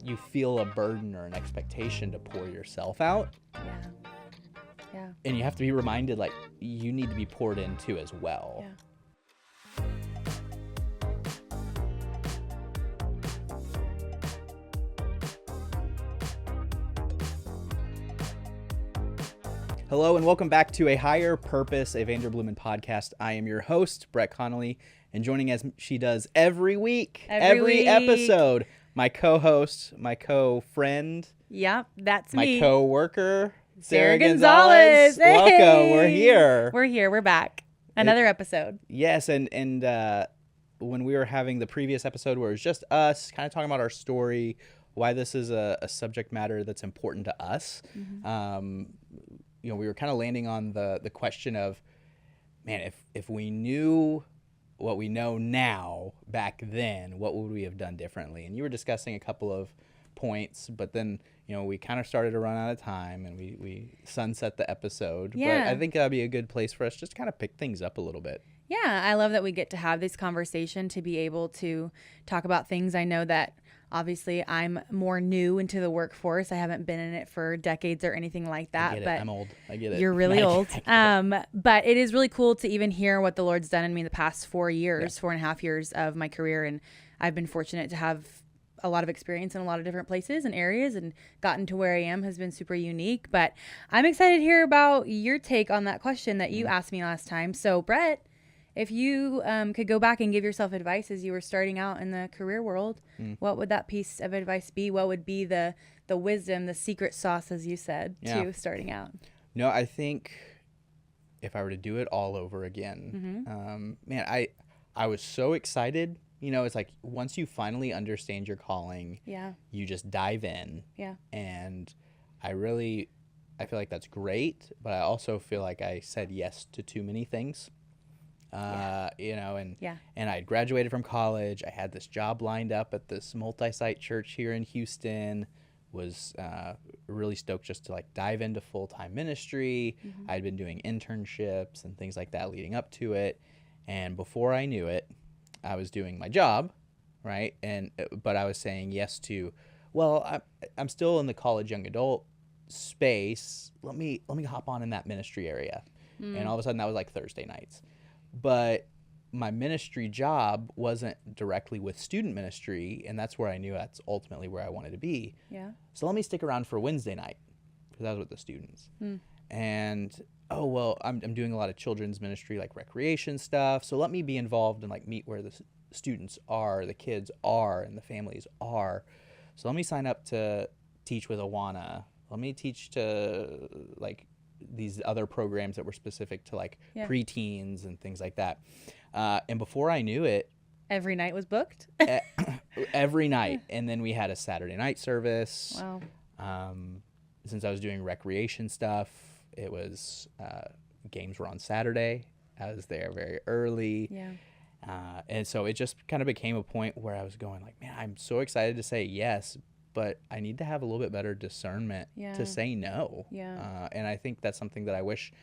you feel a burden or an expectation to pour yourself out. Yeah. And you have to be reminded, like, you need to be poured into as well. Yeah. Hello and welcome back to A Higher Purpose, a Vanderbloemen podcast. I am your host, Brett Connolly, and joining as she does every week, every episode, my co-host, my co-friend, Yep, that's my me. co-worker, Sarah Gonzales. Hey! Welcome, we're here. We're back. Another episode. Yes, and when we were having the previous episode where it was just us, kind of talking about our story, why this is a subject matter that's important to us, we were kind of landing on the question of, man, if we knew what we know now back then, what would we have done differently? And you were discussing a couple of points, but then, we kind of started to run out of time and we sunset the episode. Yeah. But I think that'd be a good place for us just to kind of pick things up a little bit. Yeah, I love that we get to have this conversation to be able to talk about things. I know that obviously I'm more new into the workforce. I haven't been in it for decades or anything like that. I get it. But I'm old. I get it. You're really old. But it is really cool to even hear what the Lord's done in me the past 4 years, 4.5 years of my career. And I've been fortunate to have a lot of experience in a lot of different places and areas, and gotten to where I am has been super unique. But I'm excited to hear about your take on that question that you asked me last time. So Brett, if you could go back and give yourself advice as you were starting out in the career world, what would that piece of advice be? What would be the wisdom, the secret sauce, as you said, to starting out? No, I think if I were to do it all over again, man, I was so excited. It's like once you finally understand your calling, you just dive in. Yeah. And I feel like that's great, but I also feel like I said yes to too many things. And I had graduated from college. I had this job lined up at this multi-site church here in Houston, was really stoked just to like dive into full-time ministry. I'd been doing internships and things like that leading up to it. And before I knew it, I was doing my job, right? But I was saying yes to, well, I'm still in the college young adult space. Let me hop on in that ministry area. And all of a sudden that was like Thursday nights. But my ministry job wasn't directly with student ministry, and that's where I knew that's ultimately where I wanted to be. Yeah. So let me stick around for Wednesday night, because I was with the students. And, I'm doing a lot of children's ministry, like recreation stuff, so let me be involved and like meet where the students are, the kids are, and the families are. So let me sign up to teach with Awana. Let me teach to like these other programs that were specific to like preteens and things like that. And before I knew it, every night was booked. Every night. And then we had a Saturday night service. Wow. Since I was doing recreation stuff, it was games were on Saturday. I was there very early. Yeah. And so it just kind of became a point where I was going like, man, I'm so excited to say yes, but I need to have a little bit better discernment to say no. Yeah. And I think that's something that I wish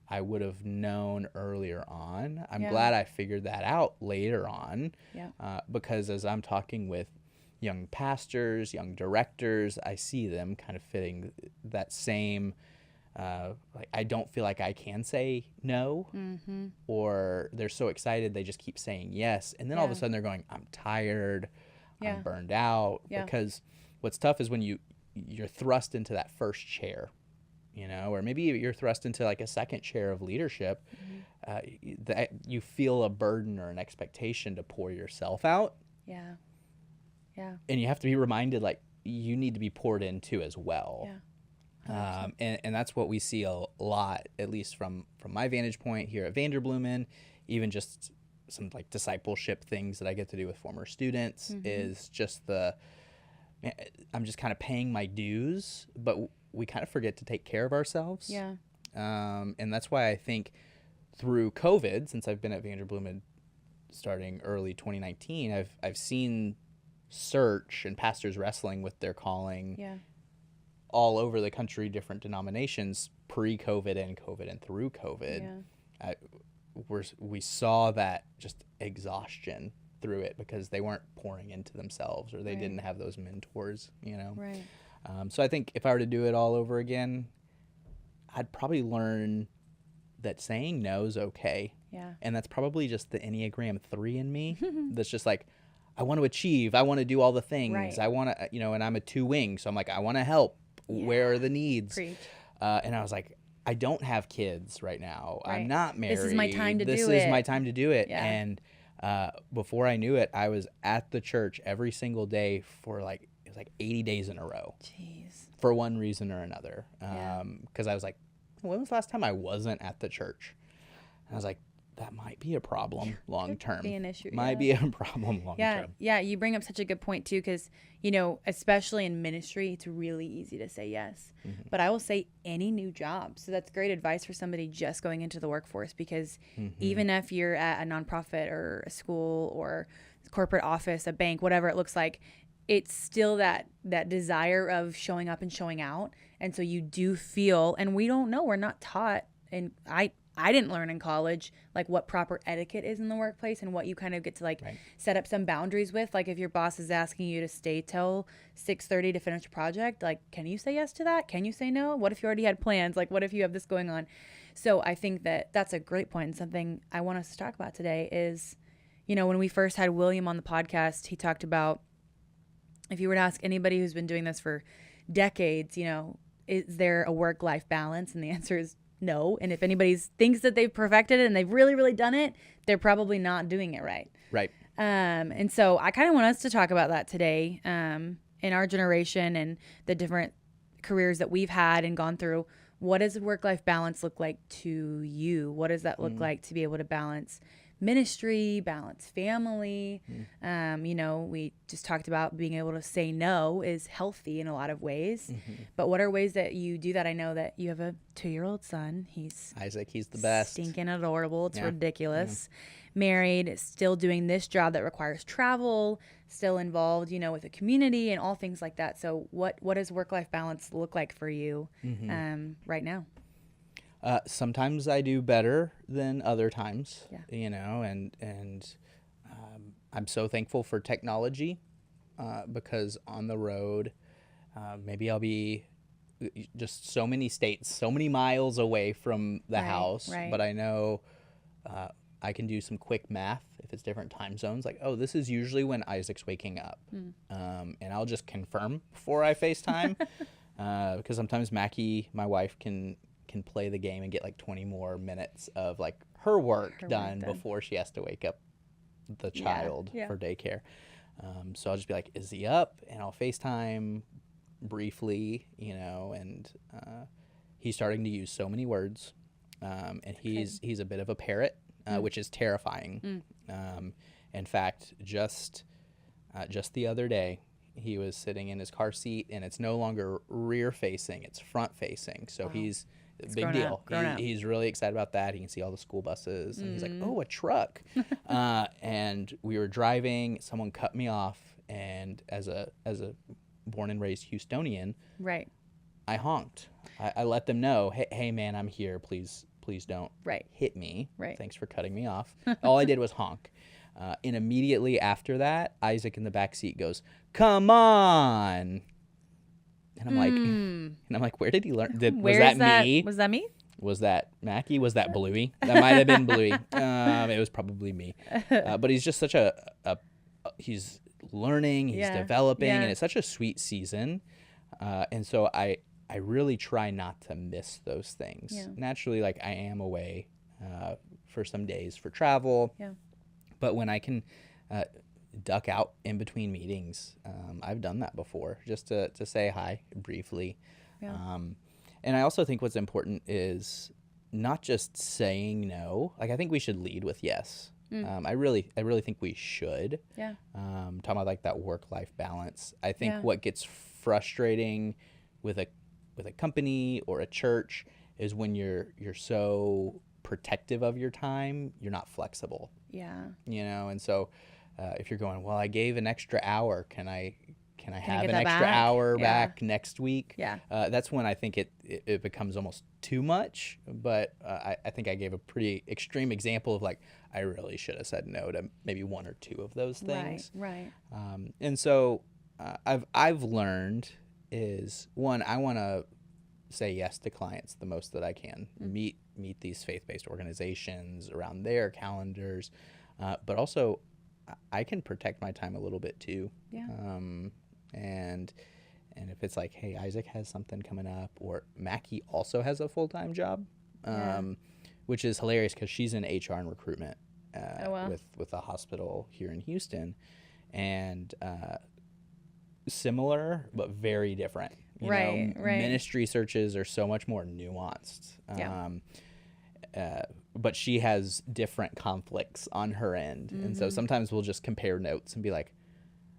I would have known earlier on. I'm glad I figured that out later on. Yeah. Because as I'm talking with young pastors, young directors, I see them kind of fitting that same, like I don't feel like I can say no, or they're so excited they just keep saying yes. And then all of a sudden they're going, I'm tired, I'm burned out. Because what's tough is when you're thrust into that first chair, or maybe you're thrust into like a second chair of leadership, that you feel a burden or an expectation to pour yourself out. Yeah. Yeah. And you have to be reminded, like, you need to be poured into as well. Yeah. And that's what we see a lot, at least from my vantage point here at Vanderbloemen, even just some like discipleship things that I get to do with former students, is just I'm just kind of paying my dues, but we kind of forget to take care of ourselves. Yeah. And that's why I think through COVID, since I've been at Vanderbloemen starting early 2019, I've seen search and pastors wrestling with their calling all over the country, different denominations, pre-COVID and COVID and through COVID. We saw that just exhaustion through it because they weren't pouring into themselves or they didn't have those mentors, you know? Right. So I think if I were to do it all over again, I'd probably learn that saying no is okay. Yeah. And that's probably just the Enneagram 3 in me. That's just like, I want to achieve. I want to do all the things. Right. I want to, you know, and I'm a 2-wing. So I'm like, I want to help. Yeah. Where are the needs? Preach. And I was like, I don't have kids right now. Right. I'm not married. This is my time to do it. This is my time to do it. Yeah. And before I knew it, I was at the church every single day for like, it was like 80 days in a row. Jeez. For one reason or another. Because I was like, when was the last time I wasn't at the church? And I was like, that might be a problem long term. Be an issue. Might be a problem long term. Yeah, you bring up such a good point too, because you know, especially in ministry, it's really easy to say yes. Mm-hmm. But I will say any new job. So that's great advice for somebody just going into the workforce, because even if you're at a nonprofit or a school or corporate office, a bank, whatever it looks like, it's still that desire of showing up and showing out. And so you do feel, and we don't know, we're not taught, and I didn't learn in college like what proper etiquette is in the workplace and what you kind of get to like set up some boundaries with. Like if your boss is asking you to stay till 6:30 to finish a project, like, can you say yes to that? Can you say no? What if you already had plans? Like, what if you have this going on? So I think that that's a great point. And something I want us to talk about today is, you know, when we first had William on the podcast, he talked about, if you were to ask anybody who's been doing this for decades, you know, is there a work-life balance? And the answer is no. And if anybody thinks that they've perfected it and they've really, really done it, they're probably not doing it right. Right. And so I kind of want us to talk about that today, in our generation and the different careers that we've had and gone through. What does work-life balance look like to you? What does that look like to be able to balance ministry, balance family? You know, we just talked about being able to say no is healthy in a lot of ways. But what are ways that you do that? I know that you have a 2-year-old son. He's Isaac. He's the best. Stinking adorable. It's ridiculous. Married, still doing this job that requires travel, still involved, you know, with the community and all things like that. So what does work-life balance look like for you right now? Sometimes I do better than other times, you know, and I'm so thankful for technology because on the road, maybe I'll be just so many states, so many miles away from the house, but I know I can do some quick math if it's different time zones. Like, oh, this is usually when Isaac's waking up, and I'll just confirm before I FaceTime because sometimes Mackie, my wife, can play the game and get like 20 more minutes of like her work done before she has to wake up the child for daycare. So I'll just be like, is he up? And I'll FaceTime briefly, you know, and he's starting to use so many words, and he's a bit of a parrot, which is terrifying. In fact, just the other day, he was sitting in his car seat, and it's no longer rear facing, it's front facing. So he's big deal. He's really excited about that. He can see all the school buses, and he's like, "Oh, a truck!" And we were driving. Someone cut me off, and as a born and raised Houstonian, I honked. I let them know, "Hey, man, I'm here. Please don't hit me. Thanks for cutting me off." All I did was honk. And immediately after that, Isaac in the back seat goes, "Come on." And I'm like, where did he learn? Was that me? Was that me? Was that Mackie? Was that Bluey? That might have been Bluey. It was probably me. But he's just such he's learning, he's developing, and it's such a sweet season. And so I really try not to miss those things. Naturally, like I am away for some days for travel. But when I can duck out in between meetings, I've done that before, just to say hi briefly. And I also think what's important is not just saying no. Like I think we should lead with yes. I really think we should. Talking about like that work-life balance. I think what gets frustrating with a company or a church is when you're so protective of your time, you're not flexible. You know, and so if you're going, well, I gave an extra hour, can I can I have an extra hour back next week? Yeah. That's when I think it becomes almost too much. But I think I gave a pretty extreme example of like, I really should have said no to maybe one or two of those things. Right. And so I've learned is, one, I want to say yes to clients the most that I can, meet these faith-based organizations around their calendars, but also I can protect my time a little bit too. Yeah. And if it's like, hey, Isaac has something coming up, or Mackie also has a full-time job, which is hilarious because she's in HR and recruitment with a hospital here in Houston, and similar but very different. You know, ministry searches are so much more nuanced. But she has different conflicts on her end. And so sometimes we'll just compare notes and be like,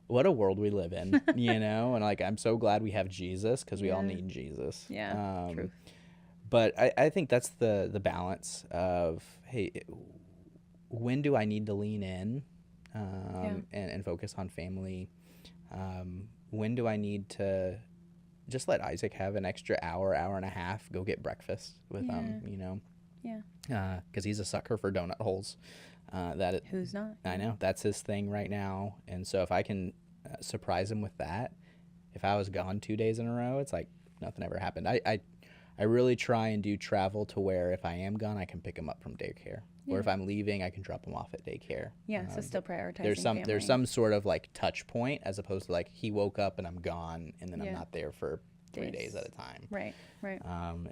what a world we live in, you know? And like, I'm so glad we have Jesus, because we all need Jesus. Yeah, true. But I think that's the balance of, hey, when do I need to lean in and focus on family? When do I need to just let Isaac have an extra hour and a half, go get breakfast with you know? Yeah. Because he's a sucker for donut holes. Who's not? I know. That's his thing right now. And so if I can surprise him with that, if I was gone 2 days in a row, it's like nothing ever happened. I really try and do travel to where if I am gone, I can pick him up from daycare. Or if I'm leaving, I can drop him off at daycare. Yeah, so still prioritizing family. There's some sort of like touch point, as opposed to like he woke up and I'm gone and then I'm not there for 3 days at a time. Right.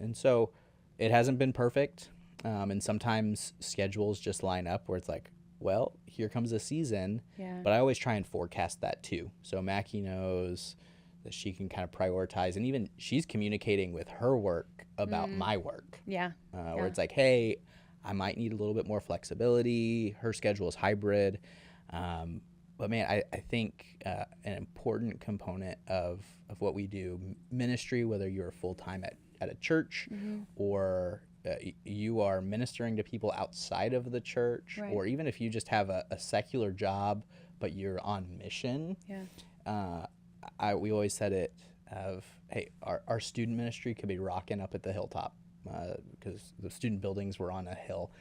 And so it hasn't been perfect. And sometimes schedules just line up where it's like, well, here comes a season. Yeah. But I always try and forecast that too. So Mackie knows that she can kind of prioritize, and even she's communicating with her work about my work. Where it's like, hey, I might need a little bit more flexibility. Her schedule is hybrid. But man, I think an important component of what we do, ministry, whether you're full-time at a church or you are ministering to people outside of the church, or even if you just have a secular job but you're on mission. We always said it of, hey, our student ministry could be rocking up at the hilltop because the student buildings were on a hill.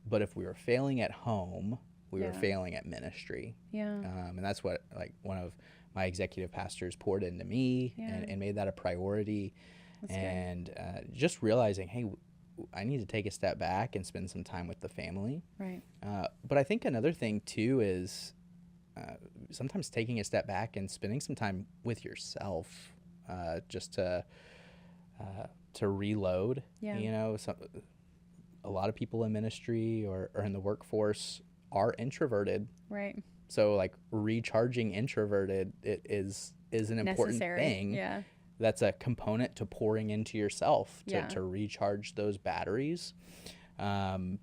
But if we were failing at home, we were failing at ministry. And that's what like one of my executive pastors poured into me and made that a priority. That's and just realizing, hey, I need to take a step back and spend some time with the family. But I think another thing too is sometimes taking a step back and spending some time with yourself, just to reload. You know, a lot of people in ministry or in the workforce are introverted. So like recharging introverted is an important thing. That's a component to pouring into yourself to recharge those batteries. And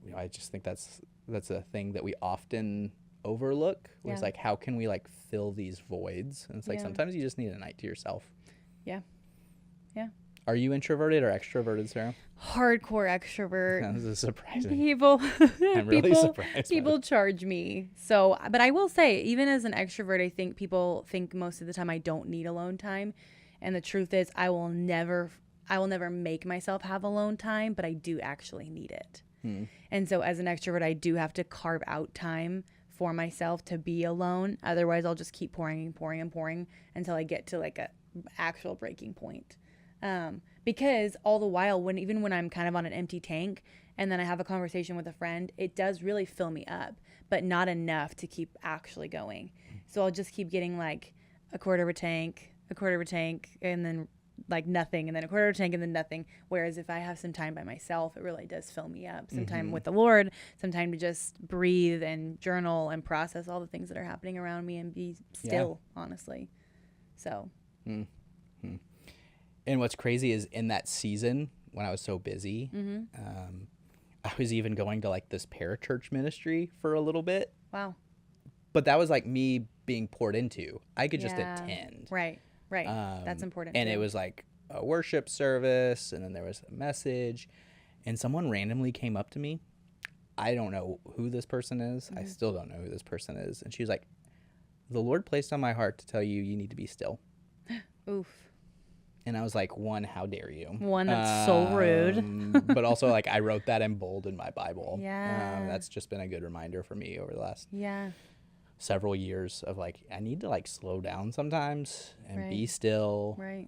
you know, I just think that's a thing that we often overlook. Where it's like, how can we like fill these voids? And it's like sometimes you just need a night to yourself. Are you introverted or extroverted, Sarah? Hardcore extrovert. This is surprising. I'm really surprised. People charge me. So, but I will say, even as an extrovert, I think people think most of the time I don't need alone time. And the truth is, I will never make myself have alone time, but I do actually need it. And so as an extrovert, I do have to carve out time for myself to be alone. Otherwise, I'll just keep pouring until I get to like a actual breaking point. Because all the while, even when I'm kind of on an empty tank and then I have a conversation with a friend, it does really fill me up, but not enough to keep actually going. So I'll just keep getting like a quarter of a tank, and then like nothing, and then a quarter of a tank, and then nothing. Whereas if I have some time by myself, it really does fill me up. Some time with the Lord, some time to just breathe and journal and process all the things that are happening around me and be still, honestly. So. And what's crazy is in that season when I was so busy, I was even going to like this parachurch ministry for a little bit. Wow. But that was like me being poured into. I could just attend. Right. That's important. And it was like a worship service, and then there was a message, and someone randomly came up to me. I don't know who this person is. I still don't know who this person is. And she was like, the Lord placed on my heart to tell you, you need to be still. Oof. And I was like, one, how dare you? One, that's so rude. But also, like, I wrote that in bold in my Bible. Yeah. That's just been a good reminder for me over the last several years of, like, I need to, like, slow down sometimes and be still. Right.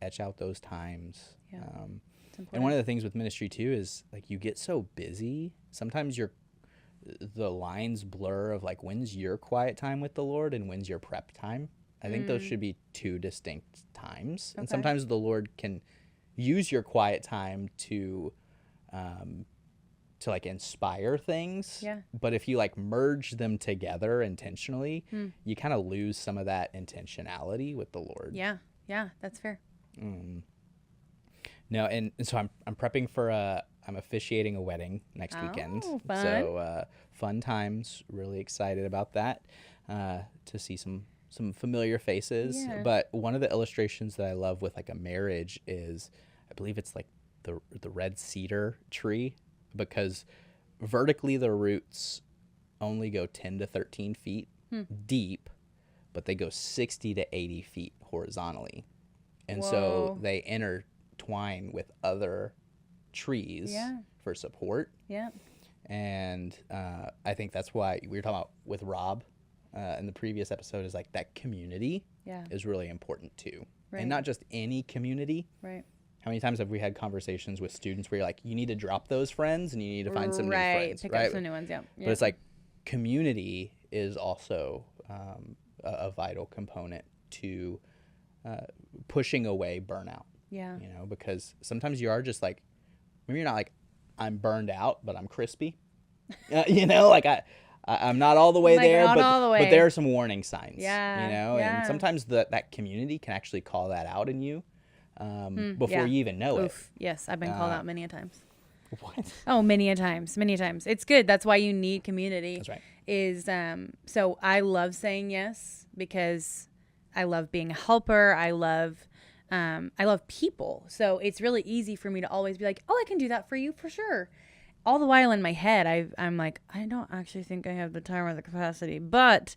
Etch out those times. Yeah. And one of the things with ministry, too, is, like, you get so busy. Sometimes the lines blur of, like, when's your quiet time with the Lord and when's your prep time. I think those should be two distinct times. Okay. And sometimes the Lord can use your quiet time to like inspire things. Yeah. But if you like merge them together intentionally, you kind of lose some of that intentionality with the Lord. Yeah. Yeah, that's fair. No, and so I'm prepping for I'm officiating a wedding next weekend. Fun. So fun times. Really excited about that. To see some familiar faces. Yeah. But one of the illustrations that I love with like a marriage is, I believe it's like the red cedar tree, because vertically the roots only go 10 to 13 feet deep, but they go 60 to 80 feet horizontally. And so they intertwine with other trees for support. Yeah. And I think that's why we were talking about with Rob in the previous episode, is like that community is really important too. Right. And not just any community. Right. How many times have we had conversations with students where you're like, you need to drop those friends and you need to find some new friends. Pick up some new ones, But it's like community is also a vital component to pushing away burnout. Yeah. You know, because sometimes you are just like, maybe you're not like, I'm burned out, but I'm crispy. You know, like I'm not all the way there, but there are some warning signs. Yeah. You know, and sometimes that community can actually call that out in you before you even know it. Yes, I've been called out many a times. What? Oh, many a times. It's good. That's why you need community. That's right. So I love saying yes because I love being a helper. I love people. So it's really easy for me to always be like, oh, I can do that for you for sure. All the while in my head, I'm like, I don't actually think I have the time or the capacity. But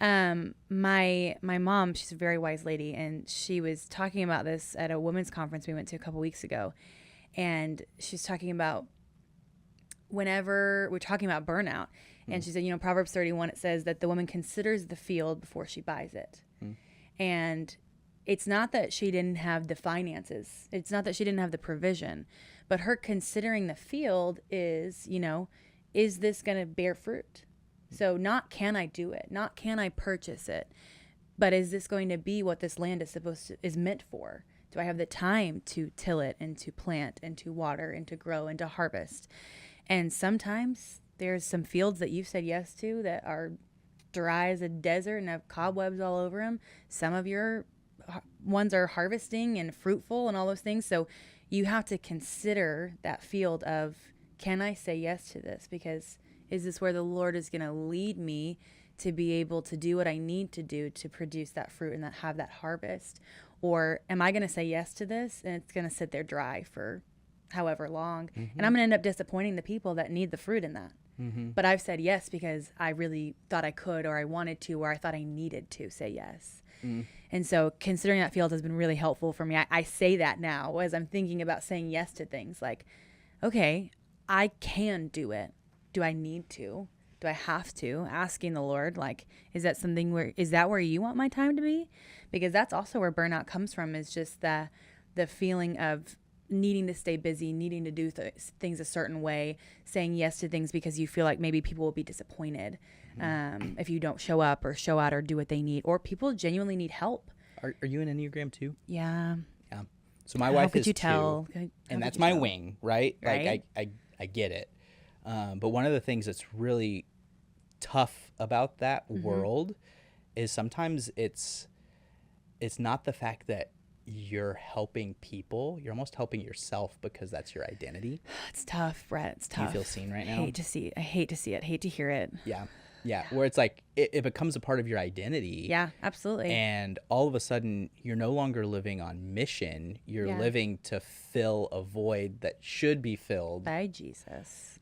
my mom, she's a very wise lady, and she was talking about this at a women's conference we went to a couple weeks ago. And she's talking about whenever we're talking about burnout. And she said, you know, Proverbs 31, it says that the woman considers the field before she buys it. And it's not that she didn't have the finances. It's not that she didn't have the provision. But her considering the field is, you know, is this going to bear fruit? So not can I do it? Not can I purchase it? But is this going to be what this land is meant for? Do I have the time to till it and to plant and to water and to grow and to harvest? And sometimes there's some fields that you've said yes to that are dry as a desert and have cobwebs all over them. Some of your ones are harvesting and fruitful and all those things. So you have to consider that field of, can I say yes to this? Because is this where the Lord is going to lead me to be able to do what I need to do to produce that fruit and have that harvest? Or am I going to say yes to this and it's going to sit there dry for however long? And I'm going to end up disappointing the people that need the fruit in that. But I've said yes because I really thought I could, or I wanted to, or I thought I needed to say yes. And so considering that field has been really helpful for me. I say that now as I'm thinking about saying yes to things like, okay, I can do it. Do I need to? Do I have to? Asking the Lord, like, is that where you want my time to be? Because that's also where burnout comes from, is just the feeling of needing to stay busy, needing to do things a certain way, saying yes to things because you feel like maybe people will be disappointed if you don't show up or show out or do what they need, or people genuinely need help. Are you an Enneagram 2? Yeah. Yeah. So my wife is 2, tell? and that's my wing, right? Like I get it. But one of the things that's really tough about that world is sometimes it's not the fact that you're helping people, you're almost helping yourself because that's your identity. It's tough, Brett. It's tough. Do you feel seen right now? I hate to see it. Hate to hear it. Yeah. Where it's like it becomes a part of your identity. Yeah, absolutely. And all of a sudden you're no longer living on mission. You're living to fill a void that should be filled by Jesus.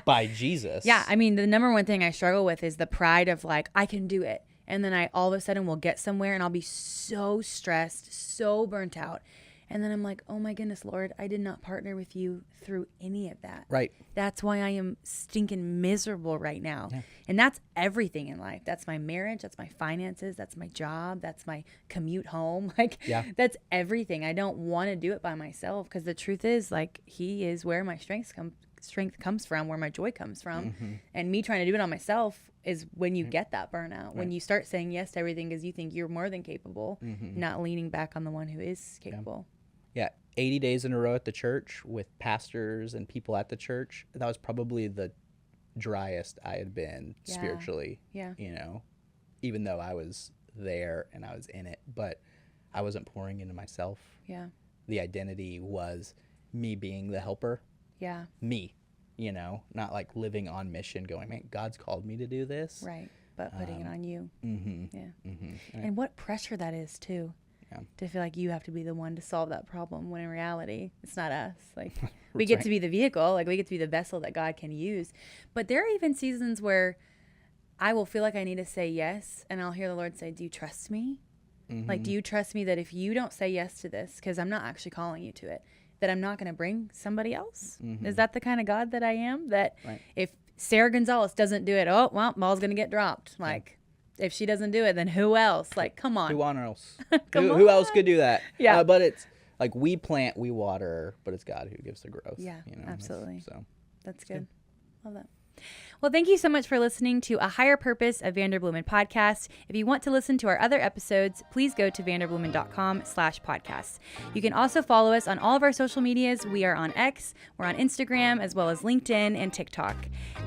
by Jesus. Yeah. I mean, the number one thing I struggle with is the pride of like, I can do it. And then I all of a sudden will get somewhere and I'll be so stressed, so burnt out. And then I'm like, oh my goodness, Lord, I did not partner with you through any of that. Right. That's why I am stinking miserable right now. Yeah. And that's everything in life. That's my marriage. That's my finances. That's my job. That's my commute home. Like, that's everything. I don't want to do it by myself because the truth is, like, he is where my strength comes from, where my joy comes from. Mm-hmm. And me trying to do it on myself is when you get that burnout, when you start saying yes to everything because you think you're more than capable, not leaning back on the one who is capable. Yeah, 80 days in a row at the church with pastors and people at the church. That was probably the driest I had been spiritually, you know, even though I was there and I was in it, but I wasn't pouring into myself. Yeah. The identity was me being the helper. Yeah. Me, you know, not like living on mission going, man, God's called me to do this. Right. But putting it on you. Mm-hmm. Yeah. Mm-hmm. And what pressure that is too. To feel like you have to be the one to solve that problem when in reality it's not us. Like we get to be the vehicle, like we get to be the vessel that God can use. But there are even seasons where I will feel like I need to say yes, and I'll hear the Lord say, do you trust me? Mm-hmm. Like, do you trust me that if you don't say yes to this, because I'm not actually calling you to it, that I'm not going to bring somebody else? Mm-hmm. Is that the kind of God that I am? That if Sarah Gonzales doesn't do it, oh well, ball's going to get dropped. Like if she doesn't do it, then who else? Like, come on. Who else? Who else could do that? Yeah. But it's like we plant, we water, but it's God who gives the growth. Yeah, you know? absolutely. So that's good. Love that. Well, thank you so much for listening to A Higher Purpose, a Vanderbloemen podcast. If you want to listen to our other episodes, please go to vanderbloemen.com/podcasts. You can also follow us on all of our social medias. We are on X, we're on Instagram, as well as LinkedIn and TikTok.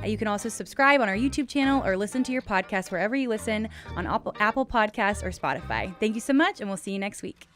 You can also subscribe on our YouTube channel or listen to your podcast wherever you listen on Apple Podcasts or Spotify. Thank you so much, and we'll see you next week.